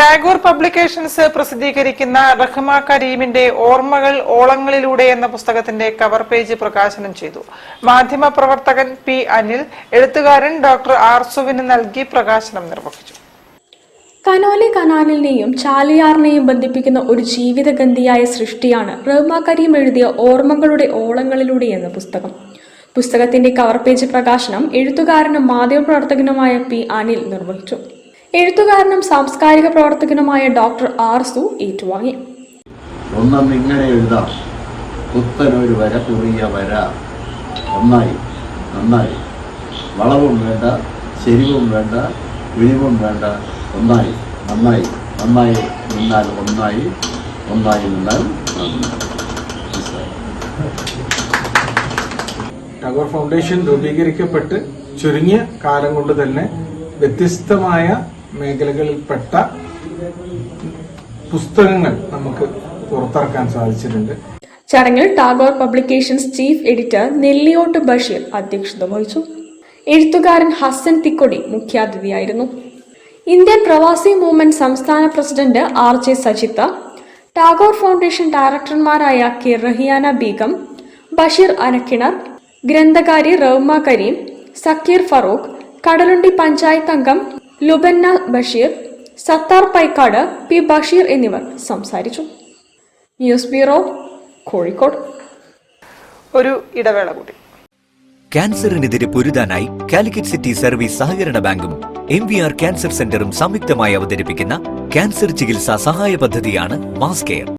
Tagore publications പ്രസിദ്ധീകരിക്കുന്ന റഹ്മ കരീമിന്റെ ഓർമ്മകൾ ഓളങ്ങളിലൂടെ എന്ന പുസ്തകത്തിന്റെ കവർ പേജ് പ്രകാശനം ചെയ്തു. മാധ്യമപ്രവർത്തകൻ പി അനിൽ എഴുത്തുകാരൻ ഡോക്ടർ ആർസുവിന് നൽകി പ്രകാശനം നിർവഹിച്ചു. കനോലി കനാലിനെയും ചാലിയാറിനെയും ബന്ധിപ്പിക്കുന്ന ഒരു ജീവിതഗന്ധിയായ സൃഷ്ടിയാണ് റഹ്മ കരീം എഴുതിയ ഓർമ്മകളുടെ ഓളങ്ങളിലൂടെ എന്ന പുസ്തകം. പുസ്തകത്തിന്റെ കവർ പേജ് പ്രകാശനം എഴുത്തുകാരനും മാധ്യമപ്രവർത്തകനുമായ പി അനിൽ നിർവഹിച്ചു. എഴുത്തുകാരനും സാംസ്കാരിക പ്രവർത്തകനുമായ ഡോക്ടർ ആർസു ഏറ്റുവാങ്ങി. ഇങ്ങനെ എഴുതാം, പുത്തനൊരു വര കുറിയ വര, ഒന്നായി നന്നായി, വളവും വേണ്ട, ചെരിവും വേണ്ട, ഇഴിവും വേണ്ട, ഒന്നായി നന്നായി, നന്നായി നിന്നാൽ ഒന്നായി, ഒന്നായി നിന്നാൽ നന്നായി. ടാഗോർ ഫൗണ്ടേഷൻ രൂപീകരിക്കപ്പെട്ട് ചുരുങ്ങിയ കാലം കൊണ്ട് തന്നെ വ്യത്യസ്തമായ മേഖലകളിൽപ്പെട്ട പുസ്തകങ്ങൾ നമുക്ക് പുറത്തിറക്കാൻ സാധിച്ചിട്ടുണ്ട്. ചടങ്ങിൽ Tagore publications chief editor Nelliyott Basheer അധ്യക്ഷത വഹിച്ചു. എഴുത്തുകാരൻ ഹസൻ തിക്കൊടി മുഖ്യാതിഥിയായിരുന്നു. ഇന്ത്യൻ പ്രവാസി മൂവ്മെന്റ് സംസ്ഥാന president RJ Sajitha, Tagore foundation ഡയറക്ടർമാരായ കെ റഹിയാന ബീഗം, ബഷീർ അനക്കിണർ, ഗ്രന്ഥകാരി റഹ്മ കരീം, സക്കീർ ഫറൂഖ്, കടലുണ്ടി പഞ്ചായത്ത് അംഗം ലുബന്ന ബഷീർ, സത്താർ പൈക്കാട്, പി ബഷീർ എന്നിവർ സംസാരിച്ചു. News bureau, Kozhikode. ഒരു ഇടവേള കൂടി. ക്യാൻസറിനെതിരെ പൊരുതാനായി കാലിക്കറ്റ് സിറ്റി സർവീസ് സഹകരണ ബാങ്കും MVR ക്യാൻസർ സെന്ററും സംയുക്തമായി അവതരിപ്പിക്കുന്ന ക്യാൻസർ ചികിത്സാ സഹായ പദ്ധതിയാണ് മാസ് കെയർ.